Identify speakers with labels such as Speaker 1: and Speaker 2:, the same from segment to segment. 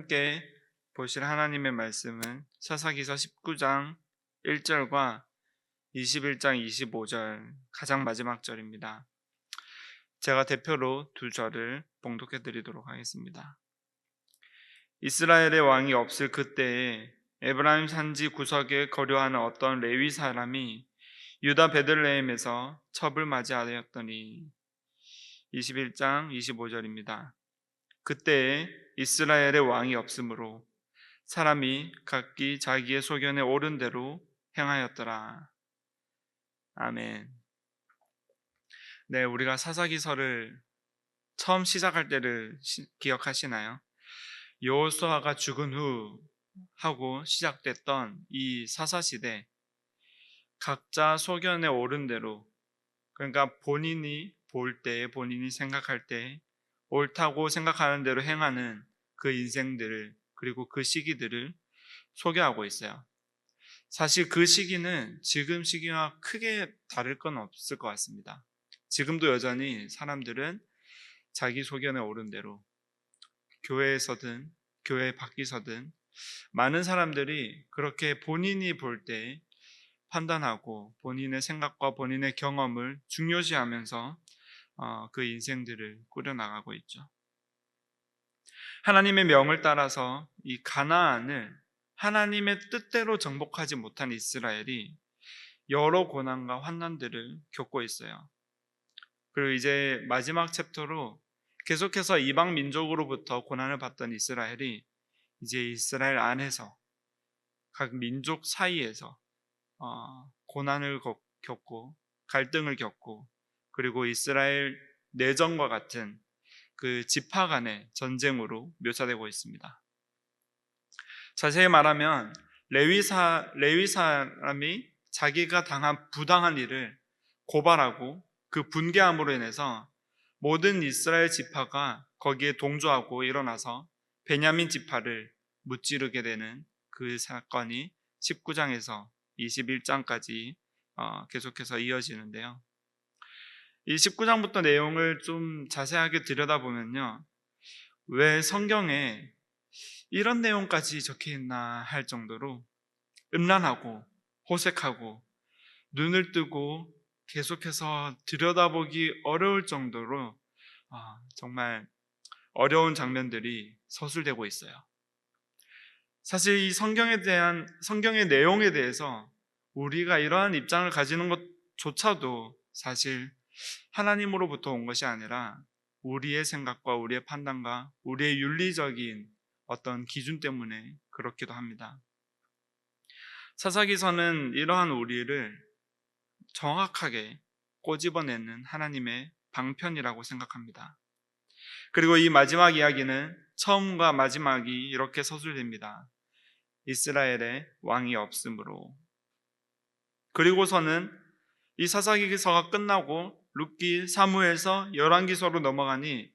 Speaker 1: 함께 보실 하나님의 말씀은 사사기서 19장 1절과 21장 25절 가장 마지막 절입니다. 제가 대표로 두 절을 봉독해 드리도록 하겠습니다. 이스라엘의 왕이 없을 그때에 에브라임 산지 구석에 거류하는 어떤 레위 사람이 유다 베들레헴에서 첩을 맞이하였더니 21장 25절입니다. 그때에 이스라엘의 왕이 없으므로 사람이 각기 자기의 소견에 옳은 대로 행하였더라. 아멘. 네, 우리가 사사기서를 처음 시작할 때를 기억하시나요? 여호수아가 죽은 후 하고 시작됐던 이 사사시대, 각자 소견에 옳은 대로, 그러니까 본인이 볼 때, 본인이 생각할 때 옳다고 생각하는 대로 행하는 그 인생들을, 그리고 그 시기들을 소개하고 있어요. 사실 그 시기는 지금 시기와 크게 다를 건 없을 것 같습니다. 지금도 여전히 사람들은 자기 소견에 옳은 대로 교회에서든 교회 밖에서든 많은 사람들이 그렇게 본인이 볼 때 판단하고 본인의 생각과 본인의 경험을 중요시하면서 그 인생들을 꾸려나가고 있죠. 하나님의 명을 따라서 이 가나안을 하나님의 뜻대로 정복하지 못한 이스라엘이 여러 고난과 환난들을 겪고 있어요. 그리고 이제 마지막 챕터로 계속해서 이방 민족으로부터 고난을 받던 이스라엘이 이제 이스라엘 안에서 각 민족 사이에서 고난을 겪고 갈등을 겪고, 그리고 이스라엘 내전과 같은 그 지파 간의 전쟁으로 묘사되고 있습니다. 자세히 말하면 레위 사람이 자기가 당한 부당한 일을 고발하고 그 분개함으로 인해서 모든 이스라엘 지파가 거기에 동조하고 일어나서 베냐민 지파를 무찌르게 되는 그 사건이 19장에서 21장까지 계속해서 이어지는데요. 이 19장부터 내용을 좀 자세하게 들여다보면요, 왜 성경에 이런 내용까지 적혀 있나 할 정도로 음란하고 호색하고 눈을 뜨고 계속해서 들여다보기 어려울 정도로 정말 어려운 장면들이 서술되고 있어요. 사실 이 성경의 내용에 대해서 우리가 이러한 입장을 가지는 것조차도 사실 하나님으로부터 온 것이 아니라 우리의 생각과 우리의 판단과 우리의 윤리적인 어떤 기준 때문에 그렇기도 합니다. 사사기서는 이러한 우리를 정확하게 꼬집어내는 하나님의 방편이라고 생각합니다. 그리고 이 마지막 이야기는 처음과 마지막이 이렇게 서술됩니다. 이스라엘의 왕이 없으므로. 그리고서는 이 사사기서가 끝나고 룻기, 사무엘서, 열왕기서로 넘어가니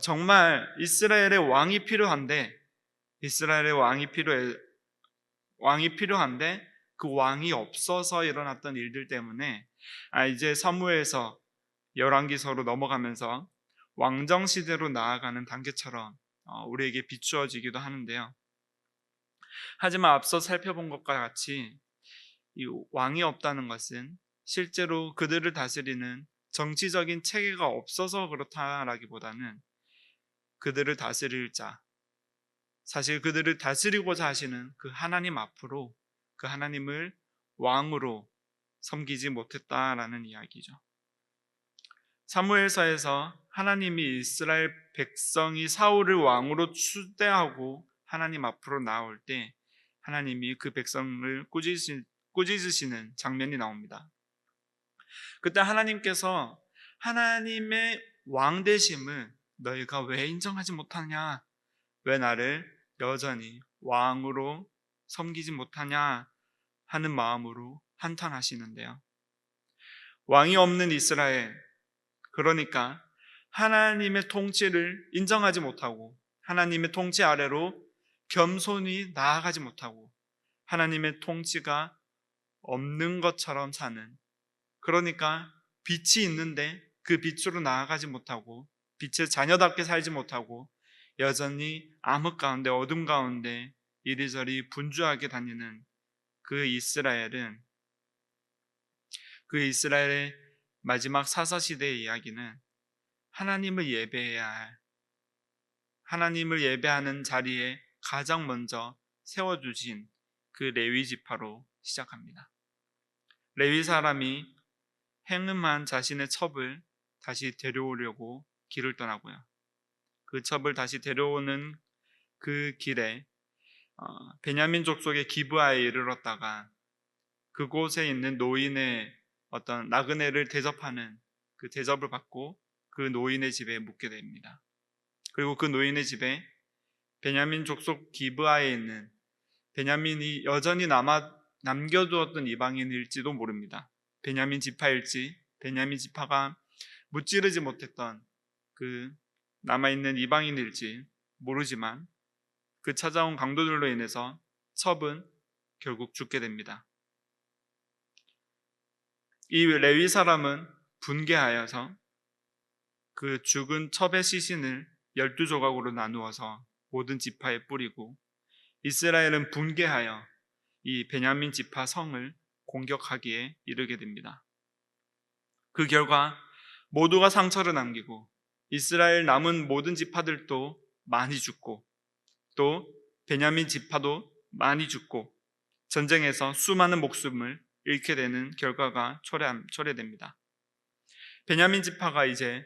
Speaker 1: 정말 이스라엘의 왕이 필요한데 그 왕이 없어서 일어났던 일들 때문에 이제 사무엘서, 열왕기서로 넘어가면서 왕정시대로 나아가는 단계처럼 우리에게 비추어지기도 하는데요. 하지만 앞서 살펴본 것과 같이 이 왕이 없다는 것은 실제로 그들을 다스리는 정치적인 체계가 없어서 그렇다라기보다는 그들을 다스릴 자, 사실 그들을 다스리고자 하시는 그 하나님 앞으로 그 하나님을 왕으로 섬기지 못했다라는 이야기죠. 사무엘서에서 하나님이 이스라엘 백성이 사울을 왕으로 추대하고 하나님 앞으로 나올 때 하나님이 그 백성을 꾸짖으시는 장면이 나옵니다. 그때 하나님께서 하나님의 왕되심을 너희가 왜 인정하지 못하냐, 왜 나를 여전히 왕으로 섬기지 못하냐 하는 마음으로 한탄하시는데요. 왕이 없는 이스라엘, 그러니까 하나님의 통치를 인정하지 못하고 하나님의 통치 아래로 겸손히 나아가지 못하고 하나님의 통치가 없는 것처럼 사는, 그러니까 빛이 있는데 그 빛으로 나아가지 못하고 빛의 자녀답게 살지 못하고 여전히 암흑 가운데 어둠 가운데 이리저리 분주하게 다니는 그 이스라엘의 마지막 사사시대의 이야기는 하나님을 예배해야 할, 하나님을 예배하는 자리에 가장 먼저 세워주신 그 레위 지파로 시작합니다. 레위 사람이 행음한 자신의 첩을 다시 데려오려고 길을 떠나고요. 그 첩을 다시 데려오는 그 길에 베냐민 족속의 기브아에 이르렀다가 그곳에 있는 노인의 어떤 나그네를 대접하는 그 대접을 받고 그 노인의 집에 묵게 됩니다. 그리고 그 노인의 집에 베냐민 족속 기브아에 있는 베냐민이 여전히 남겨두었던 이방인일지도 모릅니다. 베냐민 지파일지, 베냐민 지파가 무찌르지 못했던 그 남아있는 이방인일지 모르지만 그 찾아온 강도들로 인해서 첩은 결국 죽게 됩니다. 이 레위 사람은 분개하여서 그 죽은 첩의 시신을 12조각으로 나누어서 모든 지파에 뿌리고 이스라엘은 분개하여 이 베냐민 지파 성을 공격하기에 이르게 됩니다. 그 결과 모두가 상처를 남기고 이스라엘 남은 모든 지파들도 많이 죽고 또 베냐민 지파도 많이 죽고 전쟁에서 수많은 목숨을 잃게 되는 결과가 초래됩니다. 베냐민 지파가 이제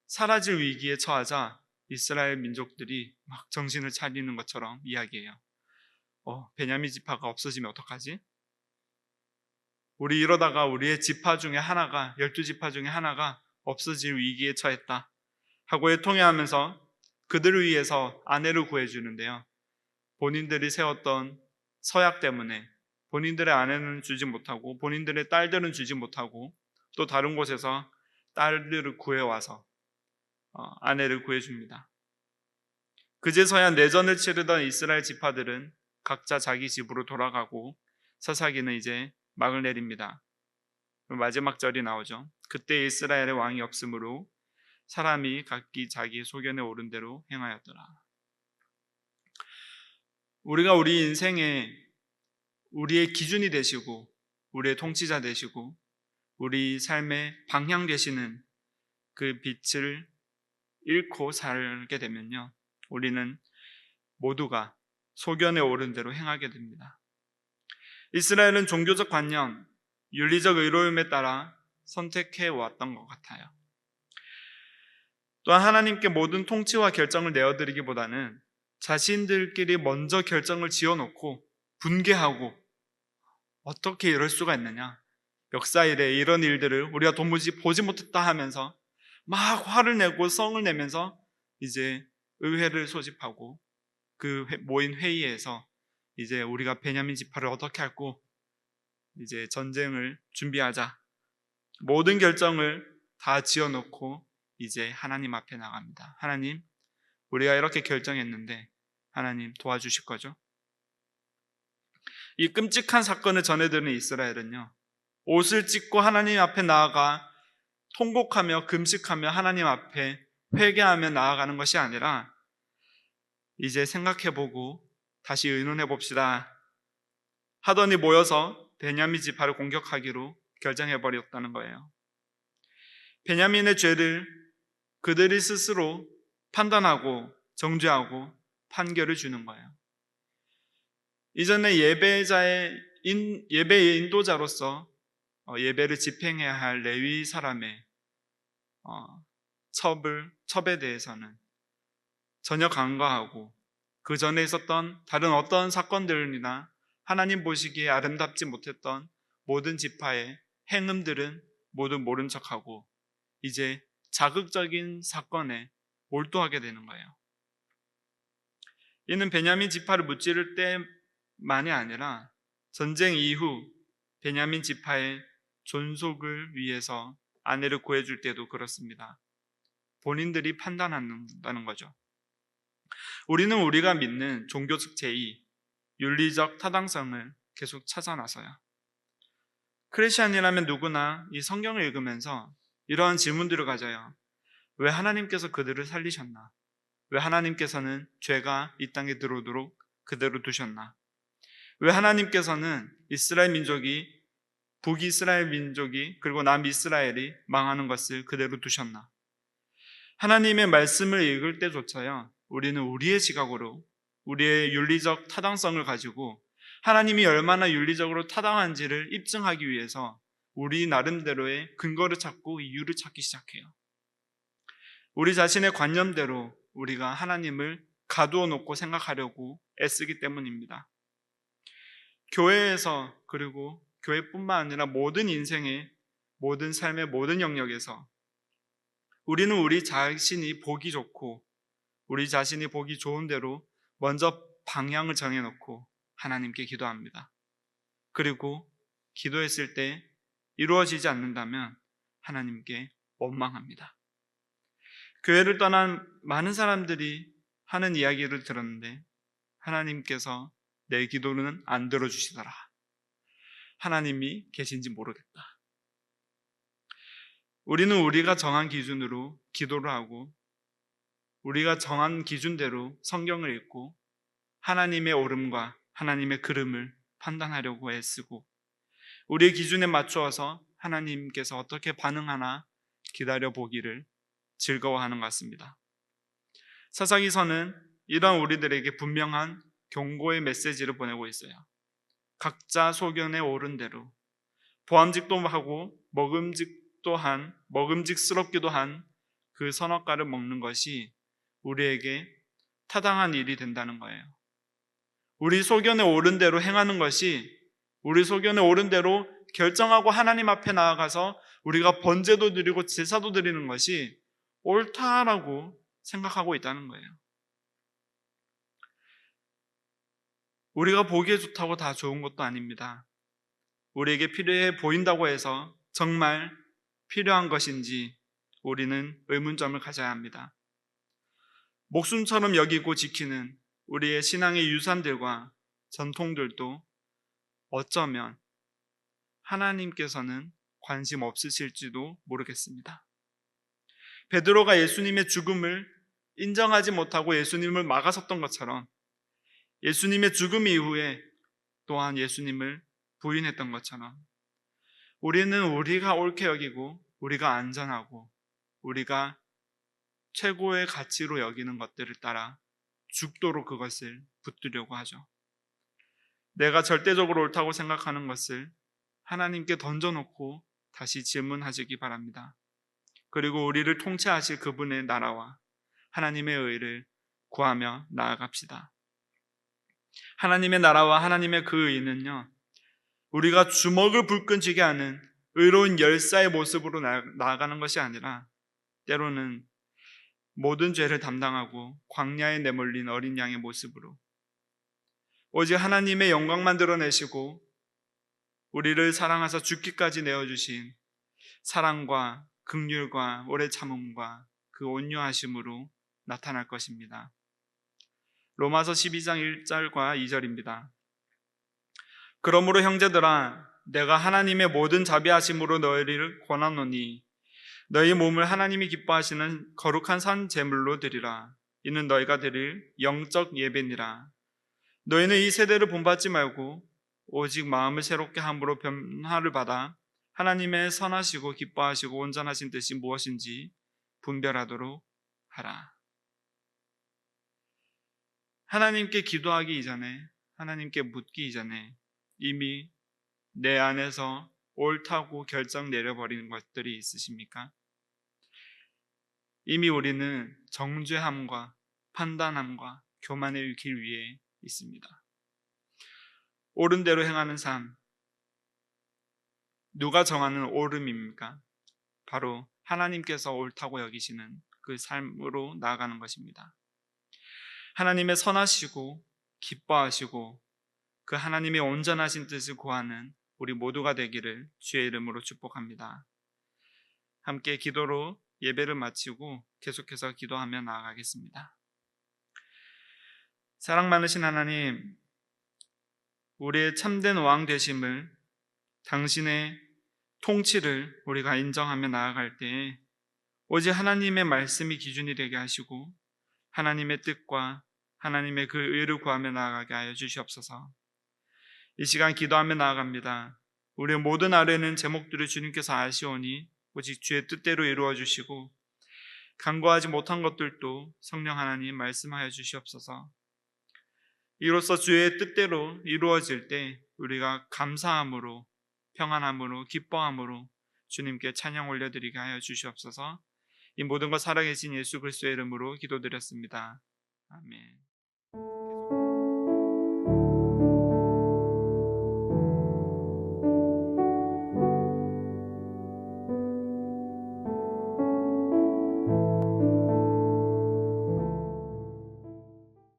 Speaker 1: 사라질 위기에 처하자 이스라엘 민족들이 막 정신을 차리는 것처럼 이야기해요. 베냐민 지파가 없어지면 어떡하지? 우리 이러다가 우리의 지파 중에 하나가 12지파 중에 하나가 없어질 위기에 처했다 하고 애통해하면서 그들을 위해서 아내를 구해주는데요. 본인들이 세웠던 서약 때문에 본인들의 아내는 주지 못하고 본인들의 딸들은 주지 못하고 또 다른 곳에서 딸들을 구해와서 아내를 구해줍니다. 그제서야 내전을 치르던 이스라엘 지파들은 각자 자기 집으로 돌아가고 사사기는 이제 막을 내립니다. 마지막 절이 나오죠. 그때 이스라엘의 왕이 없으므로 사람이 각기 자기 소견에 오른 대로 행하였더라. 우리가 우리 인생에 우리의 기준이 되시고 우리의 통치자 되시고 우리 삶의 방향 되시는 그 빛을 잃고 살게 되면요, 우리는 모두가 소견에 오른 대로 행하게 됩니다. 이스라엘은 종교적 관념, 윤리적 의로움에 따라 선택해 왔던 것 같아요. 또한 하나님께 모든 통치와 결정을 내어드리기보다는 자신들끼리 먼저 결정을 지어놓고 분개하고 어떻게 이럴 수가 있느냐, 역사 이래 이런 일들을 우리가 도무지 보지 못했다 하면서 막 화를 내고 성을 내면서 이제 의회를 소집하고 그 모인 회의에서 이제 우리가 베냐민 지파를 어떻게 할고 이제 전쟁을 준비하자, 모든 결정을 다 지어놓고 이제 하나님 앞에 나갑니다. 하나님, 우리가 이렇게 결정했는데 하나님 도와주실 거죠? 이 끔찍한 사건을 전해드는 이스라엘은요, 옷을 찢고 하나님 앞에 나아가 통곡하며 금식하며 하나님 앞에 회개하며 나아가는 것이 아니라 이제 생각해보고 다시 의논해봅시다 하더니 모여서 베냐민 지파를 공격하기로 결정해버렸다는 거예요. 베냐민의 죄를 그들이 스스로 판단하고 정죄하고 판결을 주는 거예요. 이전에 예배의 인도자로서 예배를 집행해야 할 레위 사람의 첩에 대해서는 전혀 간과하고 그 전에 있었던 다른 어떤 사건들이나 하나님 보시기에 아름답지 못했던 모든 지파의 행음들은 모두 모른 척하고 이제 자극적인 사건에 몰두하게 되는 거예요. 이는 베냐민 지파를 무찌를 때만이 아니라 전쟁 이후 베냐민 지파의 존속을 위해서 아내를 구해줄 때도 그렇습니다. 본인들이 판단한다는 거죠. 우리는 우리가 믿는 종교적 제의, 윤리적 타당성을 계속 찾아 나서요. 크리스찬이라면 누구나 이 성경을 읽으면서 이러한 질문들을 가져요. 왜 하나님께서 그들을 살리셨나? 왜 하나님께서는 죄가 이 땅에 들어오도록 그대로 두셨나? 왜 하나님께서는 이스라엘 민족이, 북이스라엘 민족이 그리고 남이스라엘이 망하는 것을 그대로 두셨나? 하나님의 말씀을 읽을 때조차요, 우리는 우리의 지각으로 우리의 윤리적 타당성을 가지고 하나님이 얼마나 윤리적으로 타당한지를 입증하기 위해서 우리 나름대로의 근거를 찾고 이유를 찾기 시작해요. 우리 자신의 관념대로 우리가 하나님을 가두어 놓고 생각하려고 애쓰기 때문입니다. 교회에서, 그리고 교회뿐만 아니라 모든 인생의, 모든 삶의 모든 영역에서 우리는 우리 자신이 보기 좋고 우리 자신이 보기 좋은 대로 먼저 방향을 정해놓고 하나님께 기도합니다. 그리고 기도했을 때 이루어지지 않는다면 하나님께 원망합니다. 교회를 떠난 많은 사람들이 하는 이야기를 들었는데, 하나님께서 내 기도는 안 들어주시더라. 하나님이 계신지 모르겠다. 우리는 우리가 정한 기준으로 기도를 하고 우리가 정한 기준대로 성경을 읽고 하나님의 옳음과 하나님의 그름을 판단하려고 애쓰고 우리의 기준에 맞추어서 하나님께서 어떻게 반응하나 기다려보기를 즐거워하는 것 같습니다. 사사기서는 이러한 우리들에게 분명한 경고의 메시지를 보내고 있어요. 각자 소견에 오른 대로 보암직도 하고 먹음직스럽기도 한 그 선악과를 먹는 것이 우리에게 타당한 일이 된다는 거예요. 우리 소견에 오른 대로 행하는 것이, 우리 소견에 오른 대로 결정하고 하나님 앞에 나아가서 우리가 번제도 드리고 제사도 드리는 것이 옳다라고 생각하고 있다는 거예요. 우리가 보기에 좋다고 다 좋은 것도 아닙니다. 우리에게 필요해 보인다고 해서 정말 필요한 것인지 우리는 의문점을 가져야 합니다. 목숨처럼 여기고 지키는 우리의 신앙의 유산들과 전통들도 어쩌면 하나님께서는 관심 없으실지도 모르겠습니다. 베드로가 예수님의 죽음을 인정하지 못하고 예수님을 막아섰던 것처럼 예수님의 죽음 이후에 또한 예수님을 부인했던 것처럼 우리는 우리가 옳게 여기고 우리가 안전하고 우리가 최고의 가치로 여기는 것들을 따라 죽도록 그것을 붙들려고 하죠. 내가 절대적으로 옳다고 생각하는 것을 하나님께 던져놓고 다시 질문하시기 바랍니다. 그리고 우리를 통치하실 그분의 나라와 하나님의 의를 구하며 나아갑시다. 하나님의 나라와 하나님의 그 의는요, 우리가 주먹을 불끈 쥐게 하는 의로운 열사의 모습으로 나아가는 것이 아니라 때로는 모든 죄를 담당하고 광야에 내몰린 어린 양의 모습으로 오직 하나님의 영광만 드러내시고 우리를 사랑하사 죽기까지 내어주신 사랑과 긍휼과 오래 참음과 그 온유하심으로 나타날 것입니다. 로마서 12장 1절과 2절입니다. 그러므로 형제들아, 내가 하나님의 모든 자비하심으로 너희를 권하노니 너희 몸을 하나님이 기뻐하시는 거룩한 산 제물로 드리라. 이는 너희가 드릴 영적 예배니라. 너희는 이 세대를 본받지 말고 오직 마음을 새롭게 함으로 변화를 받아 하나님의 선하시고 기뻐하시고 온전하신 뜻이 무엇인지 분별하도록 하라. 하나님께 기도하기 이전에, 하나님께 묻기 이전에 이미 내 안에서 옳다고 결정 내려버리는 것들이 있으십니까? 이미 우리는 정죄함과 판단함과 교만의 길 위에 있습니다. 옳은 대로 행하는 삶, 누가 정하는 옳음입니까? 바로 하나님께서 옳다고 여기시는 그 삶으로 나아가는 것입니다. 하나님의 선하시고 기뻐하시고 그 하나님의 온전하신 뜻을 구하는 우리 모두가 되기를 주의 이름으로 축복합니다. 함께 기도로 예배를 마치고 계속해서 기도하며 나아가겠습니다. 사랑 많으신 하나님, 우리의 참된 왕 되심을, 당신의 통치를 우리가 인정하며 나아갈 때에 오직 하나님의 말씀이 기준이 되게 하시고 하나님의 뜻과 하나님의 그 의를 구하며 나아가게 하여 주시옵소서. 이 시간 기도하며 나아갑니다. 우리의 모든 아뢰는 제목들을 주님께서 아시오니 오직 주의 뜻대로 이루어 주시고 간구하지 못한 것들도 성령 하나님 말씀하여 주시옵소서. 이로써 주의 뜻대로 이루어질 때 우리가 감사함으로 평안함으로 기뻐함으로 주님께 찬양 올려드리게 하여 주시옵소서. 이 모든 것 살아계신 예수 그리스도의 이름으로 기도드렸습니다. 아멘.